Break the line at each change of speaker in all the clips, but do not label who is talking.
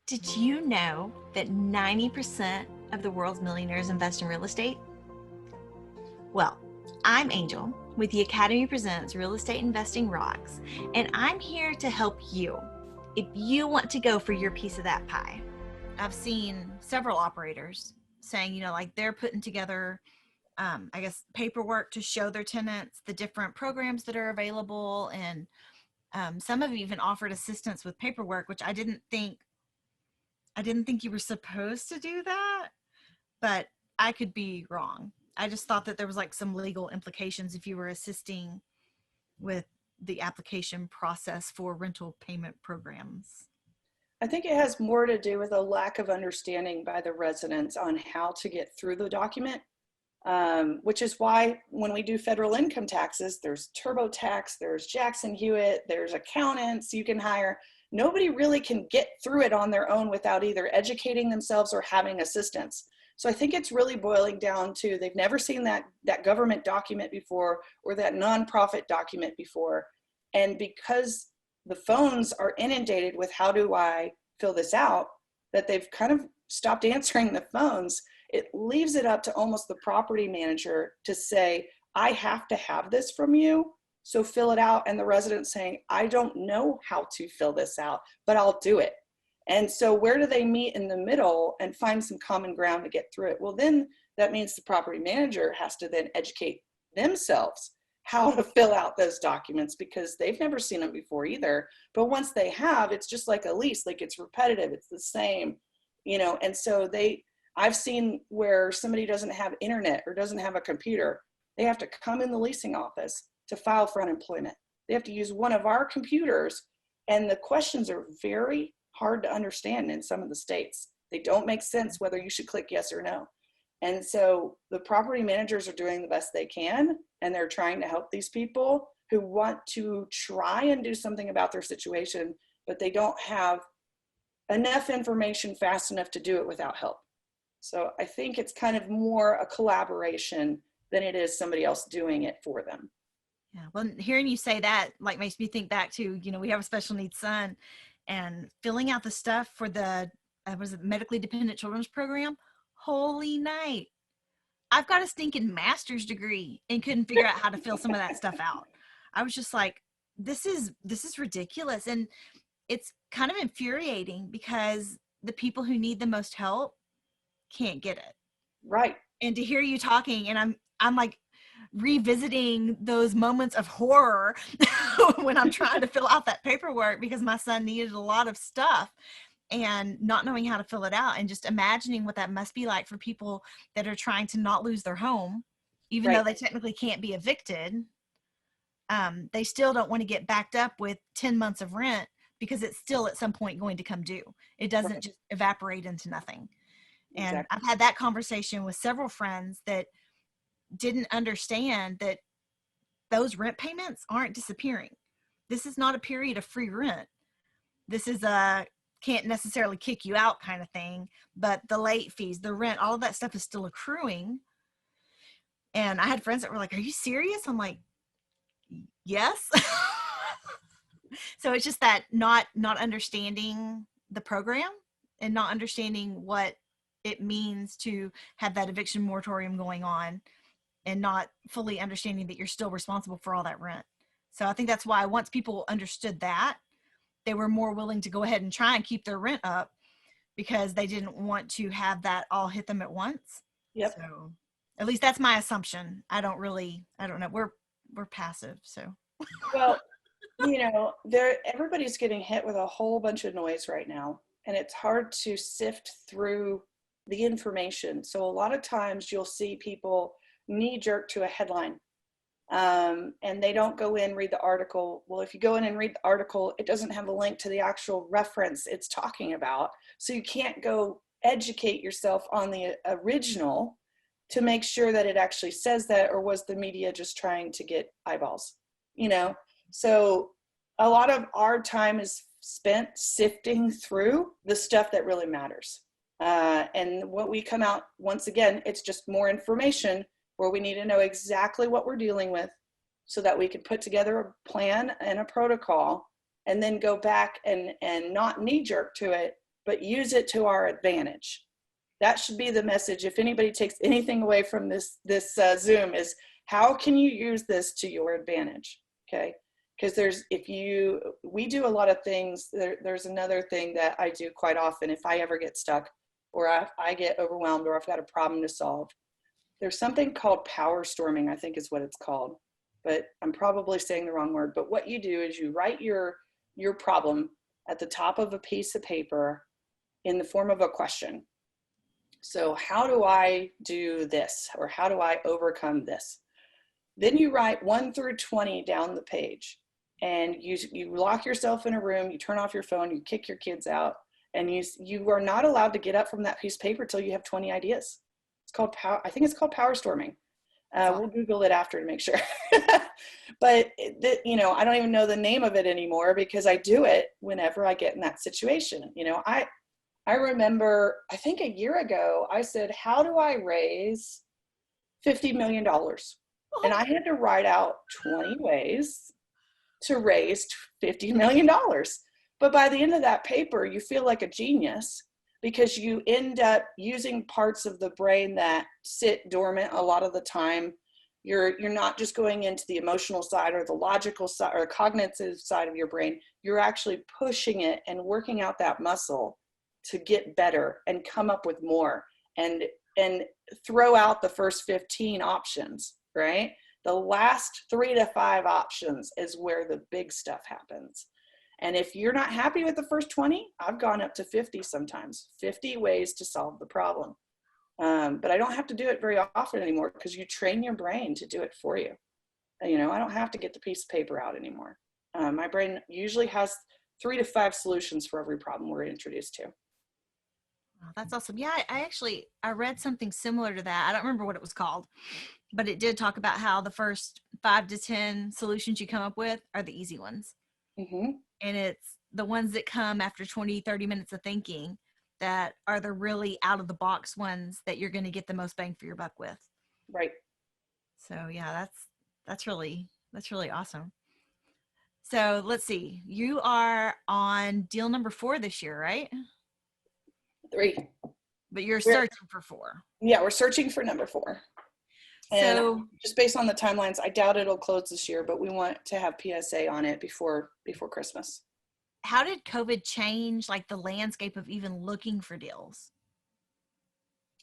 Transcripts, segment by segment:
Did you know that 90% of the world's millionaires invest in real estate? Well, I'm Angel with the Academy Presents Real Estate Investing Rocks, and I'm here to help you if you want to go for your piece of that pie. I've seen several operators saying, like they're putting together, paperwork to show their tenants the different programs that are available. And some have even offered assistance with paperwork, which I didn't think you were supposed to do that, but I could be wrong. I just thought that there was like some legal implications if you were assisting with the application process for rental payment programs.
I think it has more to do with a lack of understanding by the residents on how to get through the document, which is why when we do federal income taxes, there's TurboTax, there's Jackson Hewitt, there's accountants you can hire. Nobody really can get through it on their own without either educating themselves or having assistance. So I think it's really boiling down to they've never seen that government document before or that nonprofit document before. And because the phones are inundated with how do I fill this out, that they've kind of stopped answering the phones, it leaves it up to almost the property manager to say, I have to have this from you, so fill it out. And the resident saying, I don't know how to fill this out, but I'll do it. And so where do they meet in the middle and find some common ground to get through it? Well, then that means the property manager has to then educate themselves how to fill out those documents because they've never seen them before either. But once they have, it's just like a lease, like it's repetitive, it's the same, and so I've seen where somebody doesn't have internet or doesn't have a computer. They have to come in the leasing office to file for unemployment. They have to use one of our computers, and the questions are very hard to understand in some of the states. They don't make sense whether you should click yes or no. And so the property managers are doing the best they can, and they're trying to help these people who want to try and do something about their situation, but they don't have enough information fast enough to do it without help. So I think it's kind of more a collaboration than it is somebody else doing it for them.
Yeah, well, hearing you say that makes me think back to, we have a special needs son, and filling out the stuff for the medically dependent children's program. Holy night. I've got a stinking master's degree and couldn't figure out how to fill some of that stuff out. I was just like, this is ridiculous. And it's kind of infuriating because the people who need the most help can't get it.
Right.
And to hear you talking, and I'm like revisiting those moments of horror when I'm trying to fill out that paperwork because my son needed a lot of stuff and not knowing how to fill it out, and just imagining what that must be like for people that are trying to not lose their home, even though they technically can't be evicted. They still don't want to get backed up with 10 months of rent because it's still at some point going to come due. It doesn't just evaporate into nothing. And I've had that conversation with several friends that didn't understand that those rent payments aren't disappearing. This is not a period of free rent. This is a can't necessarily kick you out kind of thing, but the late fees, the rent, all of that stuff is still accruing. And I had friends that were like, are you serious? I'm like, yes. So it's just that not understanding the program and not understanding what it means to have that eviction moratorium going on, and not fully understanding that you're still responsible for all that rent. So I think that's why once people understood that, they were more willing to go ahead and try and keep their rent up because they didn't want to have that all hit them at once.
Yep.
So at least that's my assumption. I don't know. We're passive. So.
Well, everybody's getting hit with a whole bunch of noise right now, and it's hard to sift through the information. So a lot of times you'll see people knee jerk to a headline, and they don't go in, read the article. Well, if you go in and read the article, it doesn't have a link to the actual reference it's talking about. So you can't go educate yourself on the original to make sure that it actually says that, or was the media just trying to get eyeballs, So a lot of our time is spent sifting through the stuff that really matters. And what we come out, once again, it's just more information where we need to know exactly what we're dealing with so that we can put together a plan and a protocol, and then go back and not knee jerk to it, but use it to our advantage. That should be the message. If anybody takes anything away from this Zoom, is how can you use this to your advantage? Okay. Because we do a lot of things. There's another thing that I do quite often. If I ever get stuck or I get overwhelmed or I've got a problem to solve, there's something called power storming, I think is what it's called, but I'm probably saying the wrong word. But what you do is you write your problem at the top of a piece of paper in the form of a question. So how do I do this? Or how do I overcome this? Then you write 1 through 20 down the page, and you lock yourself in a room, you turn off your phone, you kick your kids out, and you are not allowed to get up from that piece of paper till you have 20 ideas. It's called I think it's called power storming. We'll Google it after to make sure. But I don't even know the name of it anymore because I do it whenever I get in that situation. I remember, I think a year ago, I said, how do I raise $50 million? And I had to write out 20 ways to raise $50 million. But by the end of that paper, you feel like a genius because you end up using parts of the brain that sit dormant a lot of the time. You're not just going into the emotional side or the logical side or cognitive side of your brain. You're actually pushing it and working out that muscle to get better and come up with more and throw out the first 15 options, right? The last 3 to 5 options is where the big stuff happens. And if you're not happy with the first 20, I've gone up to 50 sometimes, 50 ways to solve the problem. But I don't have to do it very often anymore because you train your brain to do it for you. I don't have to get the piece of paper out anymore. My brain usually has 3 to 5 solutions for every problem we're introduced to.
Oh, that's awesome. Yeah, I read something similar to that. I don't remember what it was called, but it did talk about how the first 5 to 10 solutions you come up with are the easy ones.
Mm-hmm.
And it's the ones that come after 20, 30 minutes of thinking that are the really out of the box ones that you're going to get the most bang for your buck with.
Right.
So yeah, that's really awesome. So let's see, you are on deal number 4 this year, right?
3.
But you're searching for 4.
Yeah, we're searching for number 4. And
So
just based on the timelines, I doubt it'll close this year, but we want to have PSA on it before Christmas.
how did COVID change like the landscape of even looking for deals?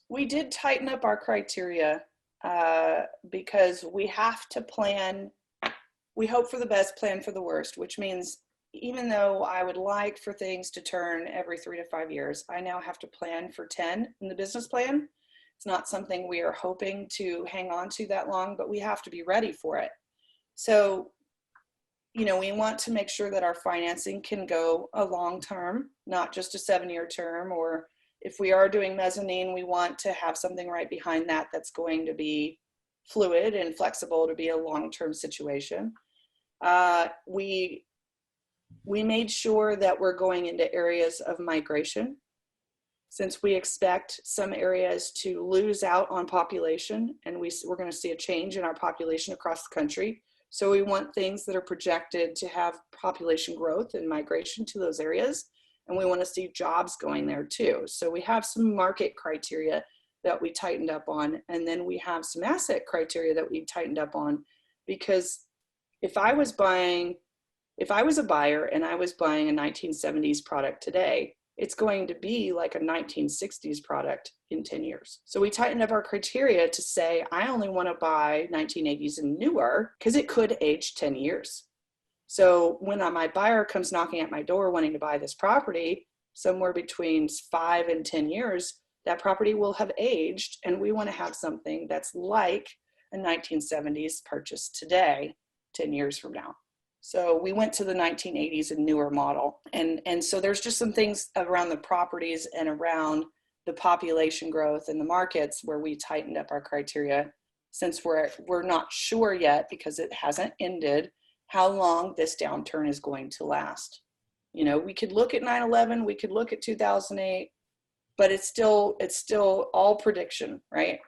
We did tighten up our criteria because we have to plan. We hope for the best, plan for the worst, which means even though I would like for things to turn every 3 to 5 years, I now have to plan for 10 in the business plan. It's not something we are hoping to hang on to that long, but we have to be ready for it. So, we want to make sure that our financing can go a long term, not just a 7-year term, or if we are doing mezzanine, we want to have something right behind that that's going to be fluid and flexible to be a long-term situation. We made sure that we're going into areas of migration, since we expect some areas to lose out on population, and we're going to see a change in our population across the country. So we want things that are projected to have population growth and migration to those areas, and we want to see jobs going there too. So we have some market criteria that we tightened up on, and then we have some asset criteria that we tightened up on, because if I was a buyer and I was buying a 1970s product today, it's going to be like a 1960s product in 10 years. So we tightened up our criteria to say, I only want to buy 1980s and newer because it could age 10 years. So when my buyer comes knocking at my door wanting to buy this property, somewhere between 5 and 10 years, that property will have aged, and we want to have something that's like a 1970s purchase today, 10 years from now. So we went to the 1980s and newer model. And so there's just some things around the properties and around the population growth in the markets where we tightened up our criteria, since we're not sure yet, because it hasn't ended, how long this downturn is going to last. We could look at 9/11, we could look at 2008, but it's still all prediction, right?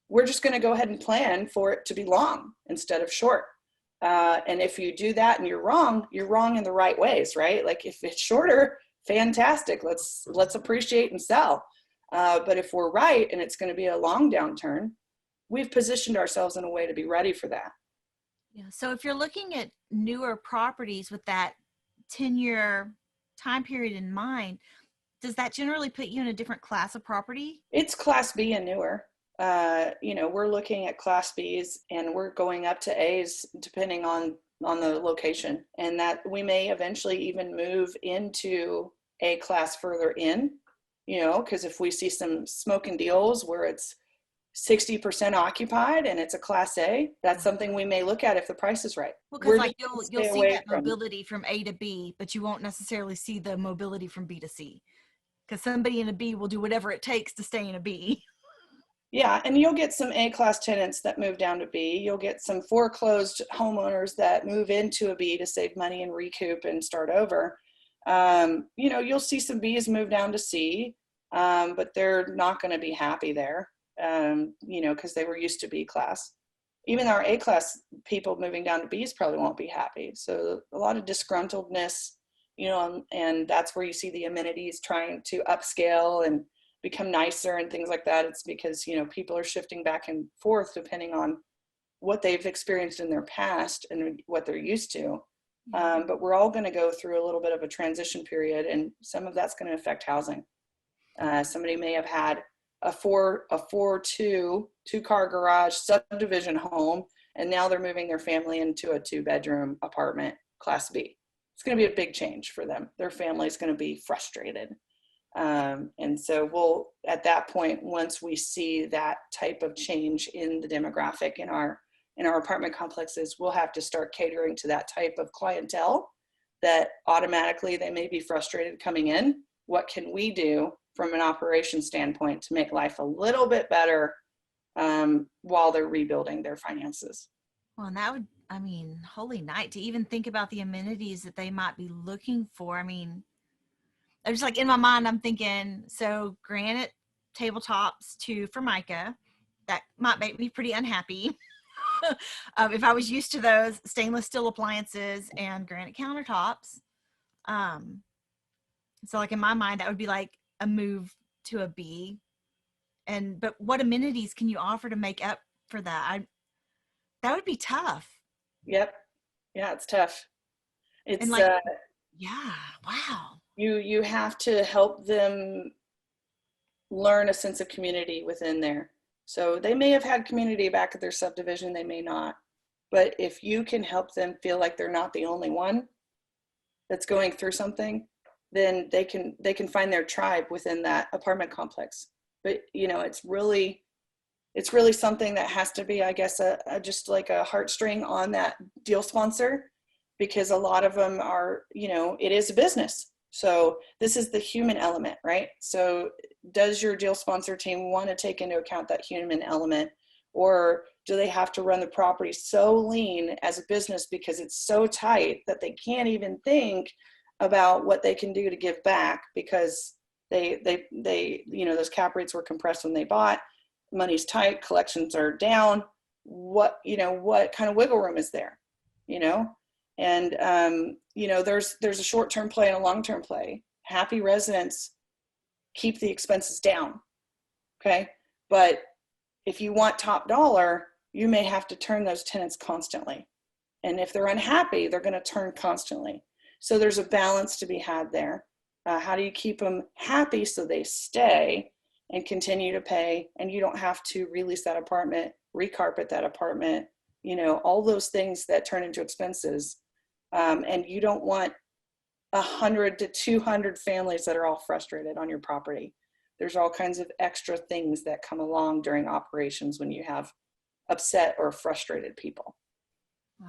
We're just going to go ahead and plan for it to be long instead of short. And if you do that and you're wrong in the right ways, right? Like if it's shorter, fantastic. Let's appreciate and sell. But if we're right and it's going to be a long downturn, we've positioned ourselves in a way to be ready for that.
Yeah. So if you're looking at newer properties with that 10-year time period in mind, does that generally put you in a different class of property?
It's Class B and newer. We're looking at Class Bs and we're going up to As depending on the location, and that we may eventually even move into A class further in, because if we see some smoking deals where it's 60% occupied and it's a Class A, that's something we may look at if the price is right.
Well, because
We're
like
just gonna
you'll
stay
see
away
that
from.
mobility from A to B, but you won't necessarily see the mobility from B to C. Because somebody in a B will do whatever it takes to stay in a B.
Yeah, and you'll get some A-class tenants that move down to B. You'll get some foreclosed homeowners that move into a B to save money and recoup and start over. You'll see some Bs move down to C, but they're not going to be happy there, because they were used to B class. Even our A-class people moving down to Bs probably won't be happy. So a lot of disgruntledness, and that's where you see the amenities trying to upscale and become nicer and things like that. It's because, people are shifting back and forth depending on what they've experienced in their past and what they're used to. But we're all going to go through a little bit of a transition period, and some of that's going to affect housing. Somebody may have had a 2-car garage subdivision home, and now they're moving their family into a 2-bedroom apartment, Class B. It's going to be a big change for them. Their family's going to be frustrated. And so we'll, at that point, once we see that type of change in the demographic in our apartment complexes, we'll have to start catering to that type of clientele that automatically they may be frustrated coming in. What can we do from an operation standpoint to make life a little bit better while they're rebuilding their finances?
Well, and that would, holy night, to even think about the amenities that they might be looking for. I'm just like in my mind, I'm thinking, so granite tabletops to Formica, that might make me pretty unhappy. If I was used to those stainless steel appliances and granite countertops. So like in my mind, that would be like a move to a B. But what amenities can you offer to make up for that? That would be tough.
Yep. Yeah, it's tough.
And
It's
like, yeah, wow.
you have to help them learn a sense of community within there. So they may have had community back at their subdivision, they may not. But if you can help them feel like they're not the only one that's going through something, then they can find their tribe within that apartment complex. But it's really something that has to be, I guess, just like a heartstring on that deal sponsor, because a lot of them are, it is a business. So this is the human element, right? So does your deal sponsor team want to take into account that human element, or do they have to run the property so lean as a business because it's so tight that they can't even think about what they can do to give back because they those cap rates were compressed when they bought, money's tight, collections are down. What kind of wiggle room is there? And there's a short-term play and a long-term play. Happy residents keep the expenses down. Okay. But if you want top dollar, you may have to turn those tenants constantly. And if they're unhappy, they're going to turn constantly. So there's a balance to be had there. How do you keep them happy so they stay and continue to pay, and you don't have to release that apartment, recarpet that apartment, all those things that turn into expenses. And you don't want 100 to 200 families that are all frustrated on your property. There's all kinds of extra things that come along during operations when you have upset or frustrated people.
Wow.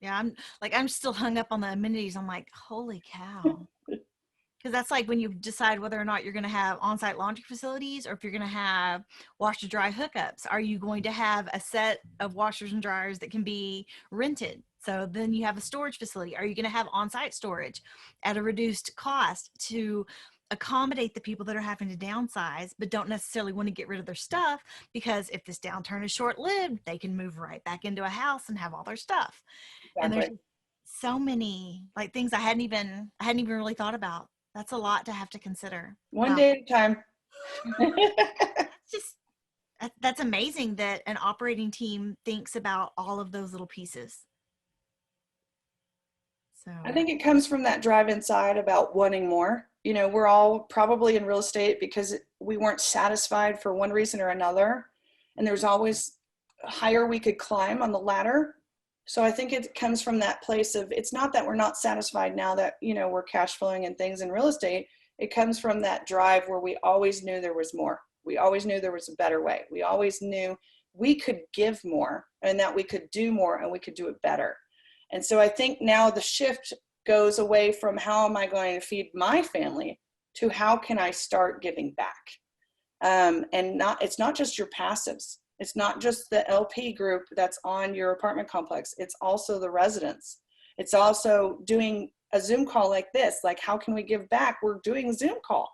Yeah, I'm still hung up on the amenities. I'm like, holy cow. Because that's like when you decide whether or not you're going to have on-site laundry facilities or if you're going to have washer dry hookups. Are you going to have a set of washers and dryers that can be rented? So then you have a storage facility. Are you going to have on-site storage at a reduced cost to accommodate the people that are having to downsize but don't necessarily want to get rid of their stuff, because if this downturn is short-lived, they can move right back into a house and have all their stuff.
Exactly.
And there's so many like things I hadn't even really thought about. That's a lot to have to consider.
One
Wow.
day at a time.
That's just, that's amazing that an operating team thinks about all of those little pieces. So,
I think it comes from that drive inside about wanting more. You know, we're all probably in real estate because we weren't satisfied for one reason or another. And there's always higher we could climb on the ladder. So I think it comes from that place of, it's not that we're not satisfied now that, you know, we're cash flowing and things in real estate. It comes from that drive where we always knew there was more. We always knew there was a better way. We always knew we could give more and that we could do more and we could do it better. And so I think now the shift goes away from how am I going to feed my family to how can I start giving back? And it's not just your passives. It's not just the LP group that's on your apartment complex. It's also the residents. It's also doing a Zoom call like this. Like, how can we give back? We're doing a Zoom call.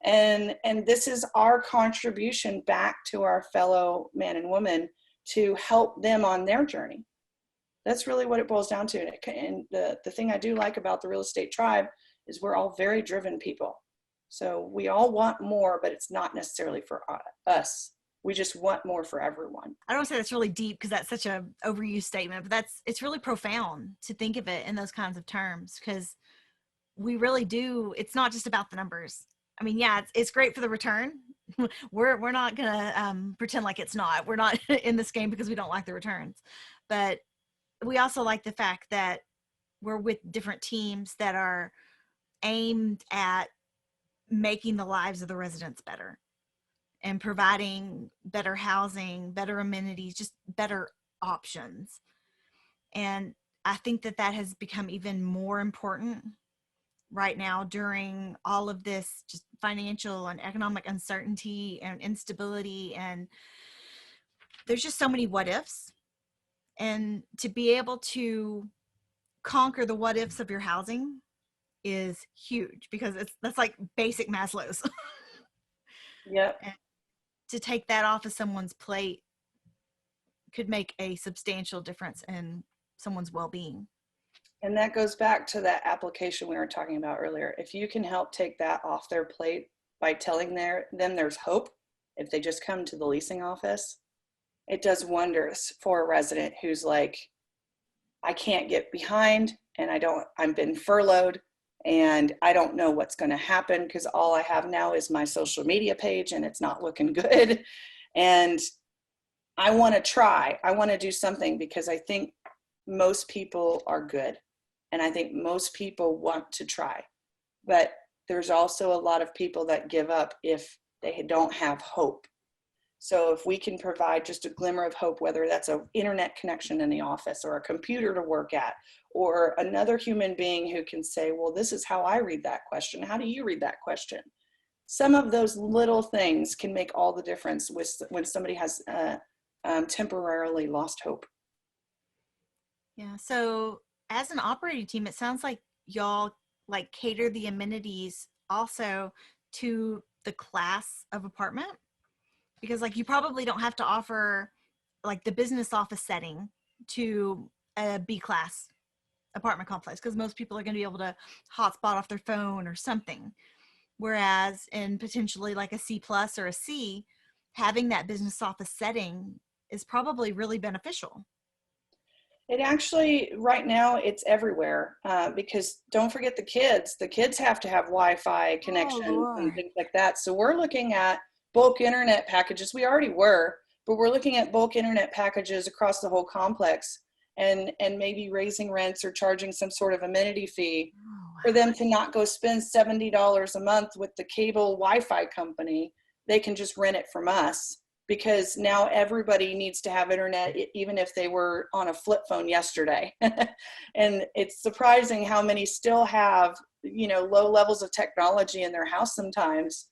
And this is our contribution back to our fellow man and woman to help them on their journey. That's really what it boils down to. And the thing I do like about the real estate tribe is we're all very driven people. So we all want more, but it's not necessarily for us. We just want more for everyone.
I don't want to say that's really deep because that's such a overused statement, but it's really profound to think of it in those kinds of terms, because we really do. It's not just about the numbers. I mean, yeah, it's great for the return. We're not gonna pretend like it's not. We're not in this game because we don't like the returns, but we also like the fact that we're with different teams that are aimed at making the lives of the residents better and providing better housing, better amenities, just better options. And I think that that has become even more important right now during all of this just financial and economic uncertainty and instability. And there's just so many what ifs. And to be able to conquer the what ifs of your housing is huge, because that's like basic Maslow's.
Yep.
And to take that off of someone's plate could make a substantial difference in someone's well-being.
And that goes back to that application we were talking about earlier. If you can help take that off their plate by telling them there's hope, if they just come to the leasing office, it does wonders for a resident who's like, I can't get behind and I've been furloughed and I don't know what's going to happen because all I have now is my social media page and it's not looking good. And I want to try. I want to do something because I think most people are good. And I think most people want to try. But there's also a lot of people that give up if they don't have hope. So if we can provide just a glimmer of hope, whether that's an internet connection in the office or a computer to work at, or another human being who can say, well, this is how I read that question. How do you read that question? Some of those little things can make all the difference when somebody has temporarily lost hope.
Yeah. So as an operating team, it sounds like y'all like cater the amenities also to the class of apartment, because like you probably don't have to offer like the business office setting to a B class apartment complex, because most people are going to be able to hotspot off their phone or something. Whereas in potentially like a C plus or a C, having that business office setting is probably really beneficial.
It actually, right now, it's everywhere because don't forget the kids. The kids have to have Wi-Fi connections and things like that. So we're looking at bulk internet packages. We already were, but we're looking at bulk internet packages across the whole complex and maybe raising rents or charging some sort of amenity fee for them to not go spend $70 a month with the cable Wi-Fi company. They can just rent it from us, because now everybody needs to have internet, even if they were on a flip phone yesterday. And it's surprising how many still have, low levels of technology in their house sometimes.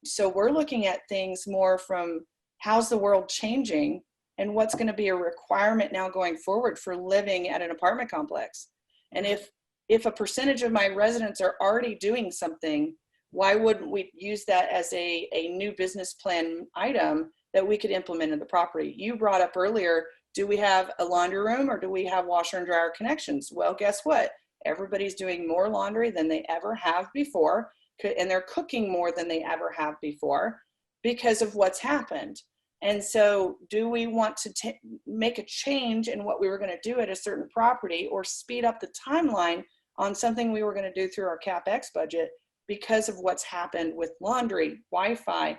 So we're looking at things more from how's the world changing and what's going to be a requirement now going forward for living at an apartment complex. And if a percentage of my residents are already doing something, why wouldn't we use that as a new business plan item that we could implement in the property? You brought up earlier, do we have a laundry room or do we have washer and dryer connections? Well, guess what? Everybody's doing more laundry than they ever have before, and they're cooking more than they ever have before because of what's happened. And so do we want to make a change in what we were going to do at a certain property, or speed up the timeline on something we were going to do through our CapEx budget because of what's happened with laundry, Wi-Fi?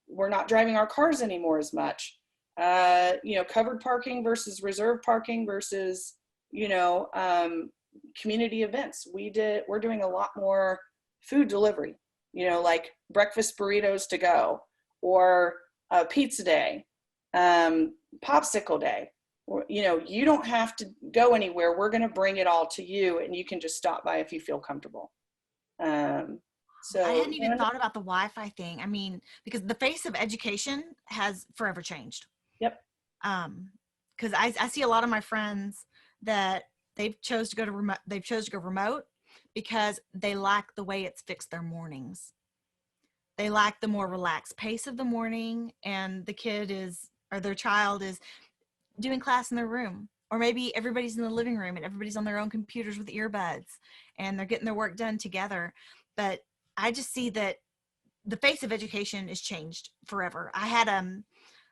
We're not driving our cars anymore as much. Covered parking versus reserved parking versus, community events. We're doing a lot more food delivery, like breakfast burritos to go, or pizza day, popsicle day. Or, you don't have to go anywhere. We're going to bring it all to you, and you can just stop by if you feel comfortable. So
I hadn't even thought about the Wi-Fi thing. I mean, because the face of education has forever changed.
Yep.
Because I see a lot of my friends that they've chose to go remote because they like the way it's fixed their mornings. They like the more relaxed pace of the morning, and their child is doing class in their room, or maybe everybody's in the living room and everybody's on their own computers with earbuds and they're getting their work done together. But I just see that the face of education is changed forever. I had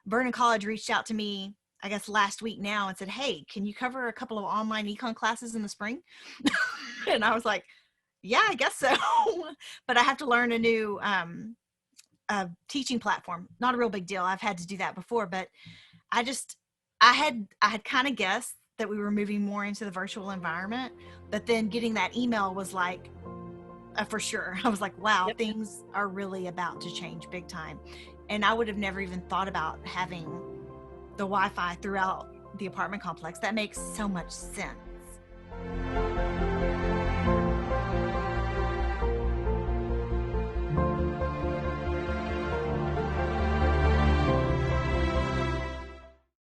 Vernon College reached out to me, I guess last week now, and said, hey, can you cover a couple of online econ classes in the spring? And I was like, yeah, I guess so. But I have to learn a new teaching platform. Not a real big deal. I've had to do that before, but I had kind of guessed that we were moving more into the virtual environment, but then getting that email was like, for sure. I was like, wow,
Yep.
Things are really about to change big time. And I would have never even thought about having the Wi-Fi throughout the apartment complex. That makes so much sense.